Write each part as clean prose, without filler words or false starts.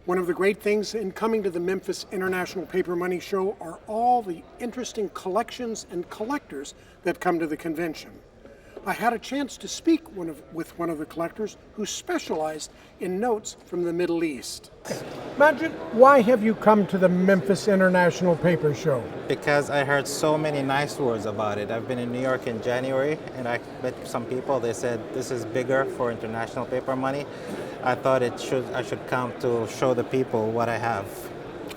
One of the great things in coming to the Memphis International Paper Money Show are all the interesting collections and collectors that come to the convention. I had a chance to speak with one of the collectors who specialized in notes from the Middle East. Magid, why have you come to the Memphis International Paper Show? Because I heard so many nice words about it. I've been in New York in January and I met some people. They said this is bigger for international paper money. I thought I should come to show the people what I have.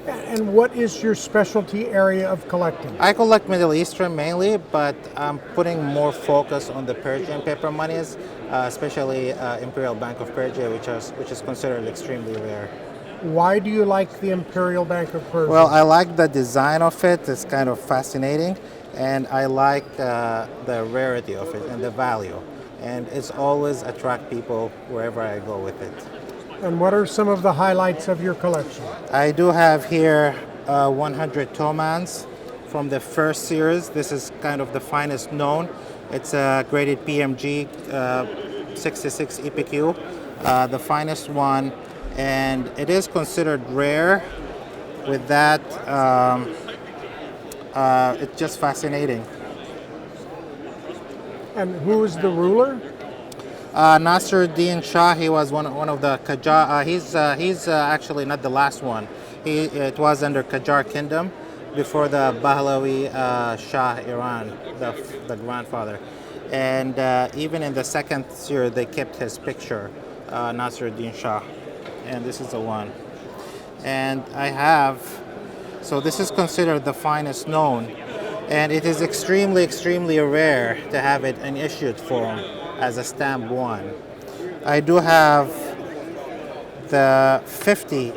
And what is your specialty area of collecting? I collect Middle Eastern mainly, but I'm putting more focus on the Persian paper monies, especially Imperial Bank of Persia, which is considered extremely rare. Why do you like the Imperial Bank of Persia? Well, I like the design of it. It's kind of fascinating, and I like the rarity of it and the value. And it's always attract people wherever I go with it. And what are some of the highlights of your collection? I do have here 100 Tomans from the first series. This is kind of the finest known. It's a graded PMG 66 EPQ, the finest one, and it is considered rare. With that, it's just fascinating. And who is the ruler? Nasruddin Shah. He was one of the Qajar. He's actually not the last one. It was under Qajar Kingdom before the Pahlavi Shah Iran, the grandfather. And even in the second series, they kept his picture, Nasruddin Shah. And this is the one. And I have, so this is considered the finest known. And it is extremely, extremely rare to have it in issued form as a stamp one. I do have the 50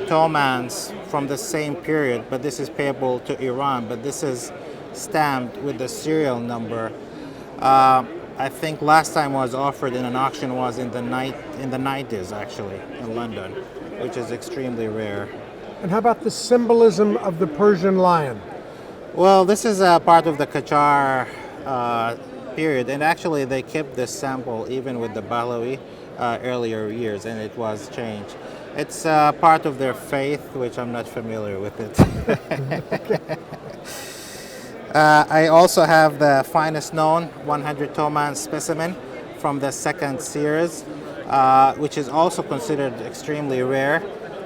Tomans from the same period, but this is payable to Iran, but this is stamped with the serial number. I think last time was offered in an auction was in the 90s actually in London, which is extremely rare. And how about the symbolism of the Persian lion? Well, this is a part of the Qajar period, and actually they kept this sample even with the Pahlavi earlier years, and it was changed. It's part of their faith, which I'm not familiar with it. I also have the finest known 100 Toman specimen from the second series, which is also considered extremely rare,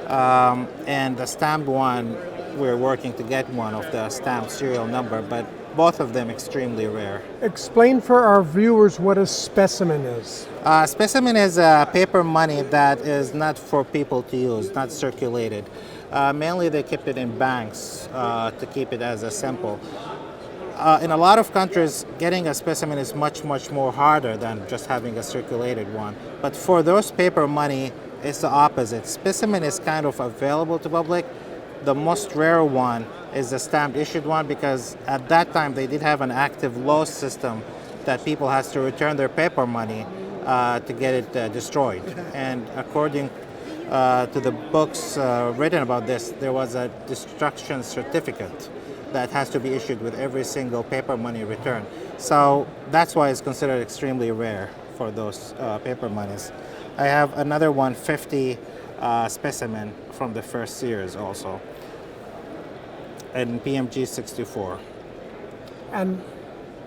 and the stamped one, we're working to get one of the stamped serial number, but both of them extremely rare. Explain for our viewers what a specimen is. Specimen is a paper money that is not for people to use, not circulated. Mainly they keep it in banks to keep it as a sample. In a lot of countries, getting a specimen is much, much more harder than just having a circulated one. But for those paper money, it's the opposite. Specimen is kind of available to public. The most rare one is the stamped issued one, because at that time they did have an active loss system that people has to return their paper money to get it destroyed. And according to the books written about this, there was a destruction certificate that has to be issued with every single paper money return. So that's why it's considered extremely rare for those paper monies. I have another 150 specimen from the first series also, and PMG 64. And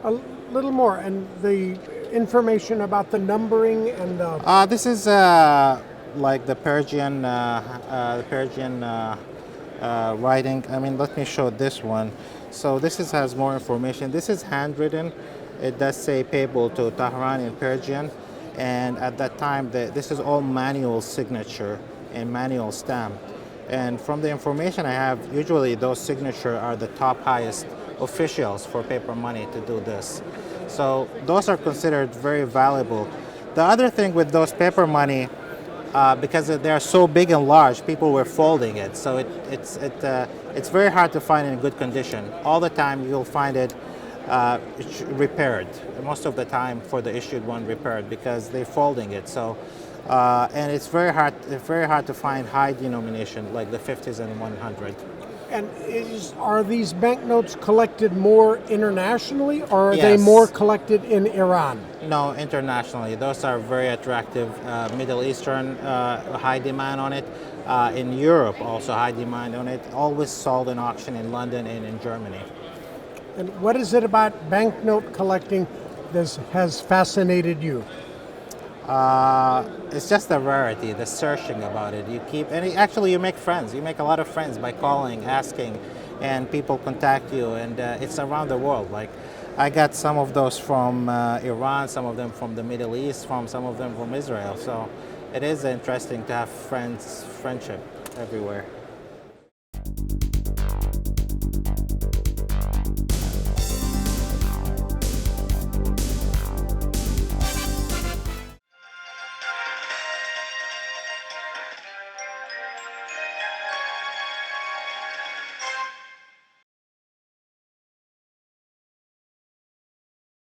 a little more, and the information about the numbering and this is like the Persian writing. I mean, let me show this one. So this has more information. This is handwritten. It does say payable to Tehran in Persian, and at that time this is all manual signature and manual stamp. And from the information I have, usually those signatures are the top highest officials for paper money to do this. So those are considered very valuable. The other thing with those paper money, because they are so big and large, people were folding it. So it's very hard to find in good condition. All the time you'll find it repaired. Most of the time for the issued one repaired, because they're folding it. So and it's very hard to find high denomination like the 50s and 100. And are these banknotes collected more internationally, or are they Yes. more collected in Iran? No, internationally. Those are very attractive. Middle Eastern, high demand on it. In Europe, also high demand on it. Always sold in auction in London and in Germany. And what is it about banknote collecting that has fascinated you? It's just the rarity, the searching about it. You keep, and actually you make friends. You make a lot of friends by calling, asking, and people contact you, and it's around the world. Like, I got some of those from Iran, some of them from the Middle East, some of them from Israel. So it is interesting to have friendship everywhere.